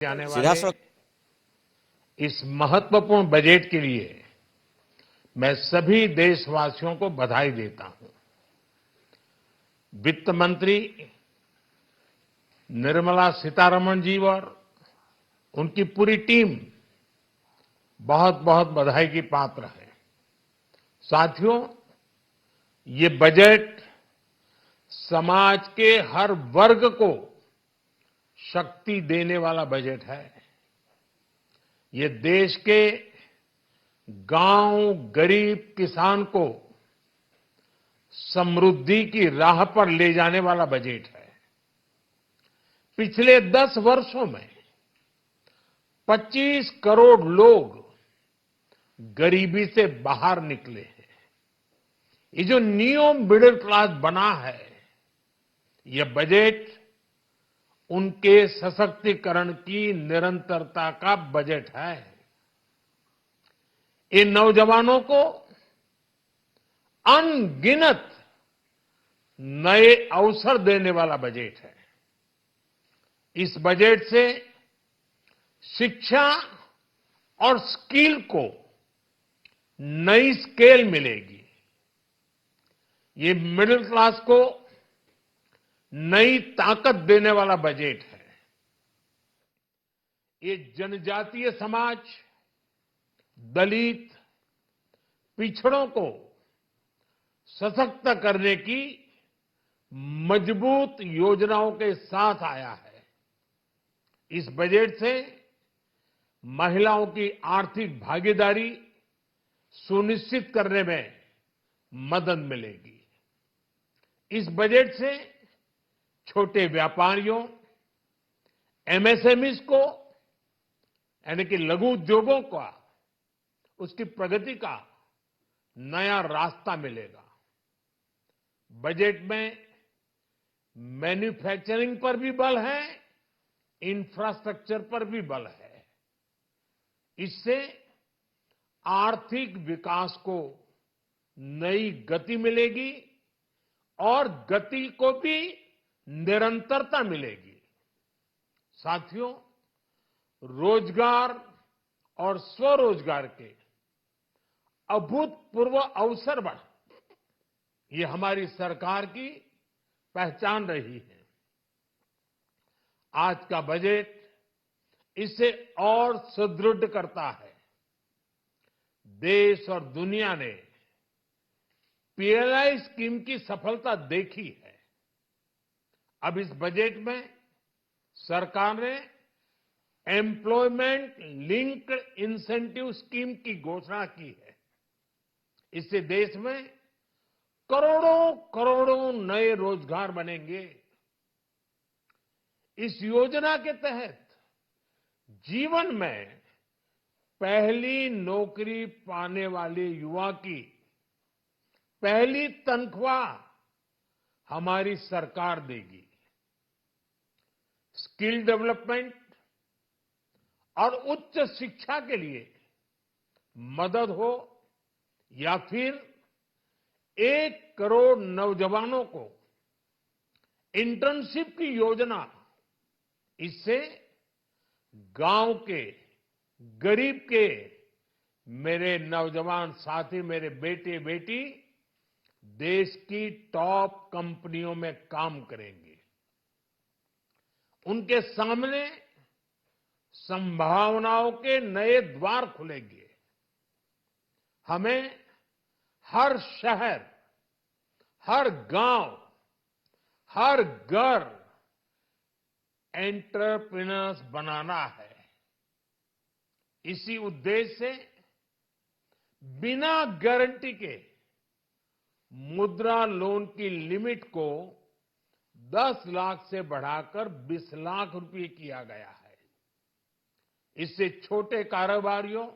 आने सीधा वाले सड़क। इस महत्वपूर्ण बजट के लिए मैं सभी देशवासियों को बधाई देता हूं। वित्त मंत्री निर्मला सीतारमण जी और उनकी पूरी टीम बहुत बहुत बधाई की पात्र है। साथियों, ये बजट समाज के हर वर्ग को शक्ति देने वाला बजट है। ये देश के गांव, गरीब किसान को समृद्धि की राह पर ले जाने वाला बजट है। पिछले 10 वर्षों में 25 करोड़ लोग गरीबी से बाहर निकले हैं। ये जो न्यू मिडिल क्लास बना है, यह बजट उनके सशक्तिकरण की निरंतरता का बजट है। इन नौजवानों को अनगिनत नए अवसर देने वाला बजट है। इस बजट से शिक्षा और स्किल को नई स्केल मिलेगी। ये मिडिल क्लास को नई ताकत देने वाला बजट है। ये जनजातीय समाज, दलित, पिछड़ों को सशक्त करने की मजबूत योजनाओं के साथ आया है। इस बजट से महिलाओं की आर्थिक भागीदारी सुनिश्चित करने में मदद मिलेगी। इस बजट से छोटे व्यापारियों, एमएसएमईज को, यानी कि लघु उद्योगों का, उसकी प्रगति का नया रास्ता मिलेगा। बजट में मैन्युफैक्चरिंग पर भी बल है, इंफ्रास्ट्रक्चर पर भी बल है। इससे आर्थिक विकास को नई गति मिलेगी और गति को भी निरंतरता मिलेगी। साथियों, रोजगार और स्वरोजगार के अभूतपूर्व अवसर बढ़, ये हमारी सरकार की पहचान रही है। आज का बजट इसे और सुदृढ़ करता है। देश और दुनिया ने पीएलआई स्कीम की सफलता देखी है। अब इस बजट में सरकार ने एम्प्लॉयमेंट लिंक्ड इंसेंटिव स्कीम की घोषणा की है। इससे देश में करोड़ों करोड़ों नए रोजगार बनेंगे। इस योजना के तहत जीवन में पहली नौकरी पाने वाले युवा की पहली तनख्वाह हमारी सरकार देगी। स्किल डेवलपमेंट और उच्च शिक्षा के लिए मदद हो या फिर 1 करोड़ नौजवानों को इंटर्नशिप की योजना, इससे गांव के, गरीब के मेरे नौजवान साथी, मेरे बेटे बेटी देश की टॉप कंपनियों में काम करेंगे। उनके सामने संभावनाओं के नए द्वार खुलेंगे। हमें हर शहर, हर गांव, हर घर एंटरप्रेन्योर्स बनाना है। इसी उद्देश्य से बिना गारंटी के मुद्रा लोन की लिमिट को 10 लाख से बढ़ाकर 20 लाख रुपए किया गया है। इससे छोटे कारोबारियों,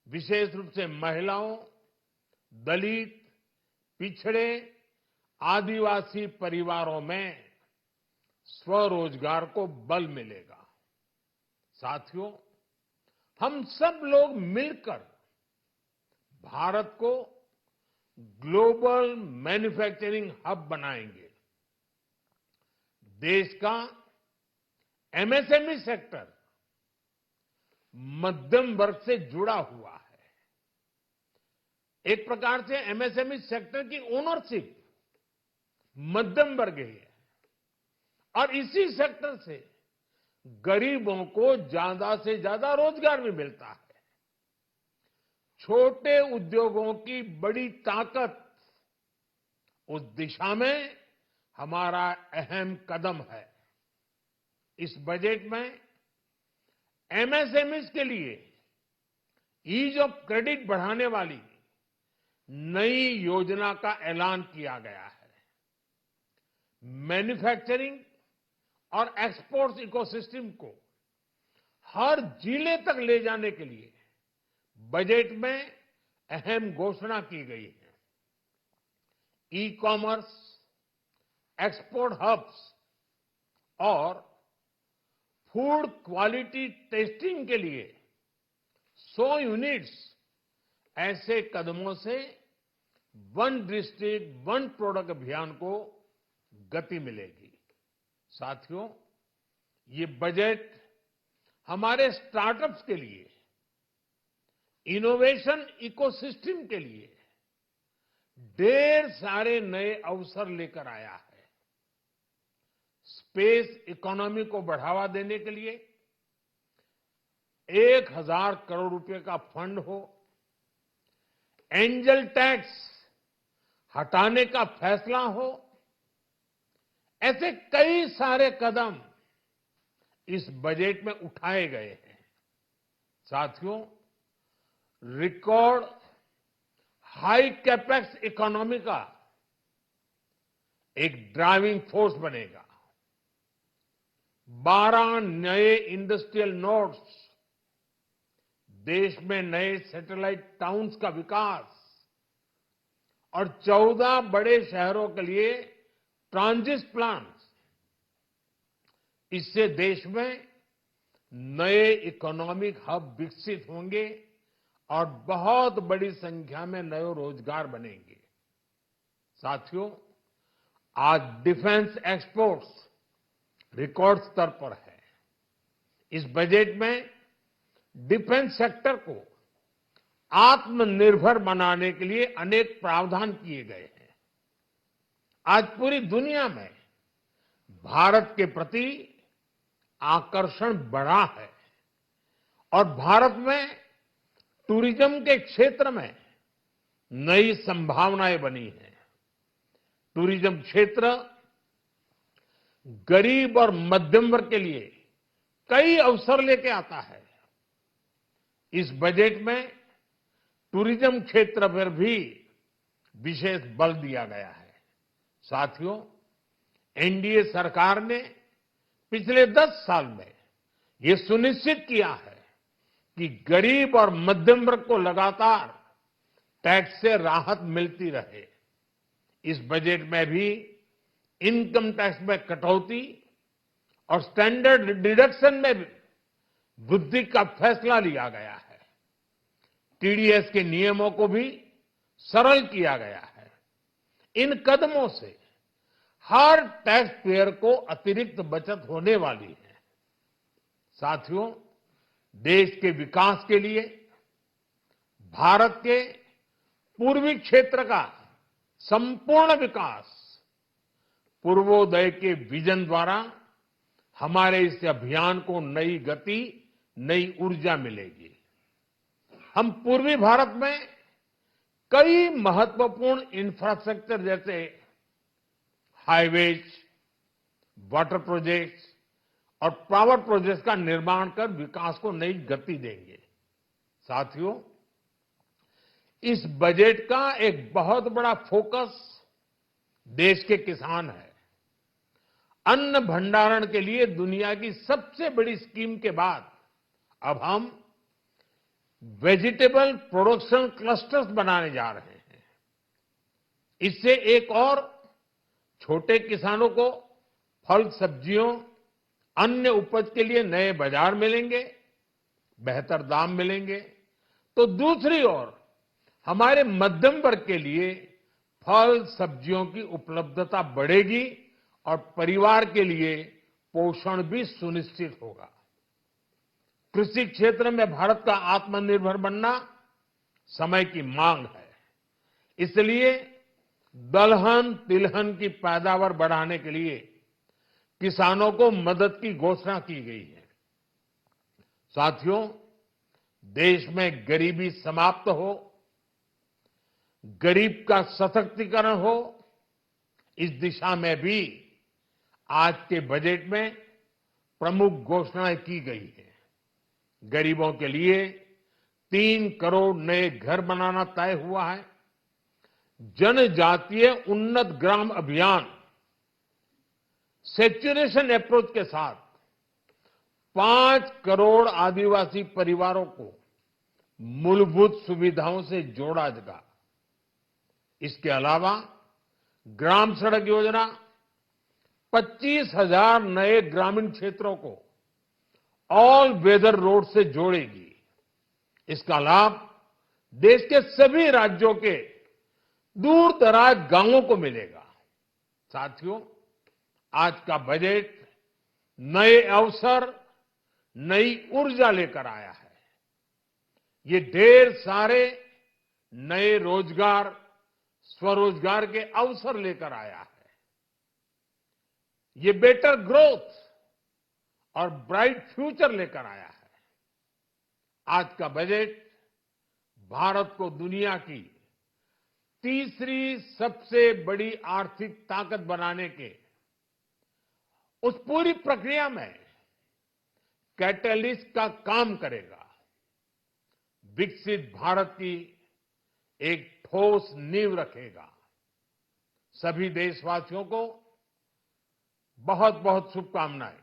विशेष रूप से महिलाओं, दलित, पिछड़े, आदिवासी परिवारों में स्वरोजगार को बल मिलेगा। साथियों, हम सब लोग मिलकर भारत को ग्लोबल मैन्युफैक्चरिंग हब बनाएंगे। देश का एमएसएमई सेक्टर मध्यम वर्ग से जुड़ा हुआ है। एक प्रकार से एमएसएमई सेक्टर की ओनरशिप मध्यम वर्ग ही है और इसी सेक्टर से गरीबों को ज्यादा से ज्यादा रोजगार भी मिलता है। छोटे उद्योगों की बड़ी ताकत, उस दिशा में हमारा अहम कदम है। इस बजट में एमएसएमईज के लिए ईज ऑफ क्रेडिट बढ़ाने वाली नई योजना का ऐलान किया गया है। मैन्युफैक्चरिंग और एक्सपोर्ट्स इकोसिस्टम को हर जिले तक ले जाने के लिए बजट में अहम घोषणा की गई है। ई कॉमर्स, एक्सपोर्ट हब्स और फूड क्वालिटी टेस्टिंग के लिए 100 यूनिट्स, ऐसे कदमों से वन डिस्ट्रिक्ट वन प्रोडक्ट अभियान को गति मिलेगी। साथियों, ये बजट हमारे स्टार्टअप्स के लिए, इनोवेशन इकोसिस्टम के लिए ढेर सारे नए अवसर लेकर आया है। स्पेस इकोनॉमी को बढ़ावा देने के लिए 1000 करोड़ रुपए का फंड हो, एंजल टैक्स हटाने का फैसला हो, ऐसे कई सारे कदम इस बजट में उठाए गए हैं। साथियों, रिकॉर्ड हाई कैपेक्स इकोनॉमी का एक ड्राइविंग फोर्स बनेगा। 12 नए इंडस्ट्रियल नोड्स, देश में नए सैटेलाइट टाउन्स का विकास और 14 बड़े शहरों के लिए ट्रांजिट प्लान्स, इससे देश में नए इकोनॉमिक हब विकसित होंगे और बहुत बड़ी संख्या में नए रोजगार बनेंगे। साथियों, आज डिफेंस एक्सपोर्ट्स रिकॉर्ड स्तर पर है। इस बजट में डिफेंस सेक्टर को आत्मनिर्भर बनाने के लिए अनेक प्रावधान किए गए हैं। आज पूरी दुनिया में भारत के प्रति आकर्षण बढ़ा है और भारत में टूरिज्म के क्षेत्र में नई संभावनाएं बनी हैं। टूरिज्म क्षेत्र गरीब और मध्यम वर्ग के लिए कई अवसर लेके आता है। इस बजट में टूरिज्म क्षेत्र पर भी विशेष बल दिया गया है। साथियों, एनडीए सरकार ने पिछले 10 साल में ये सुनिश्चित किया है कि गरीब और मध्यम वर्ग को लगातार टैक्स से राहत मिलती रहे। इस बजट में भी इनकम टैक्स में कटौती और स्टैंडर्ड डिडक्शन में भी वृद्धि का फैसला लिया गया है। टीडीएस के नियमों को भी सरल किया गया है। इन कदमों से हर टैक्स पेयर को अतिरिक्त बचत होने वाली है। साथियों, देश के विकास के लिए भारत के पूर्वी क्षेत्र का संपूर्ण विकास पूर्वोदय के विजन द्वारा हमारे इस अभियान को नई गति, नई ऊर्जा मिलेगी। हम पूर्वी भारत में कई महत्वपूर्ण इंफ्रास्ट्रक्चर जैसे हाईवेज, वाटर प्रोजेक्ट्स और पावर प्रोजेक्ट्स का निर्माण कर विकास को नई गति देंगे। साथियों, इस बजट का एक बहुत बड़ा फोकस देश के किसान है। अन्न भंडारण के लिए दुनिया की सबसे बड़ी स्कीम के बाद अब हम वेजिटेबल प्रोडक्शन क्लस्टर्स बनाने जा रहे हैं। इससे एक और छोटे किसानों को फल, सब्जियों, अन्य उपज के लिए नए बाजार मिलेंगे, बेहतर दाम मिलेंगे। तो दूसरी ओर हमारे मध्यम वर्ग के लिए फल, सब्जियों की उपलब्धता बढ़ेगी और परिवार के लिए पोषण भी सुनिश्चित होगा। कृषि क्षेत्र में भारत का आत्मनिर्भर बनना समय की मांग है। इसलिए दलहन तिलहन की पैदावार बढ़ाने के लिए किसानों को मदद की घोषणा की गई है। साथियों, देश में गरीबी समाप्त हो, गरीब का सशक्तिकरण हो, इस दिशा में भी आज के बजट में प्रमुख घोषणाएं की गई है। गरीबों के लिए 3 करोड़ नए घर बनाना तय हुआ है। जनजातीय उन्नत ग्राम अभियान सेचुरेशन अप्रोच के साथ 5 करोड़ आदिवासी परिवारों को मूलभूत सुविधाओं से जोड़ा जाएगा। इसके अलावा ग्राम सड़क योजना 25,000 नए ग्रामीण क्षेत्रों को ऑल वेदर रोड से जोड़ेगी। इसका लाभ देश के सभी राज्यों के दूर दराज गांवों को मिलेगा। साथियों, आज का बजट नए अवसर, नई ऊर्जा लेकर आया है। ये ढेर सारे नए रोजगार, स्वरोजगार के अवसर लेकर आया है। ये बेटर ग्रोथ और ब्राइट फ्यूचर लेकर आया है। आज का बजट भारत को दुनिया की तीसरी सबसे बड़ी आर्थिक ताकत बनाने के उस पूरी प्रक्रिया में कैटलिस्ट का काम करेगा। विकसित भारत की एक ठोस नींव रखेगा। सभी देशवासियों को बहुत बहुत शुभकामनाएं।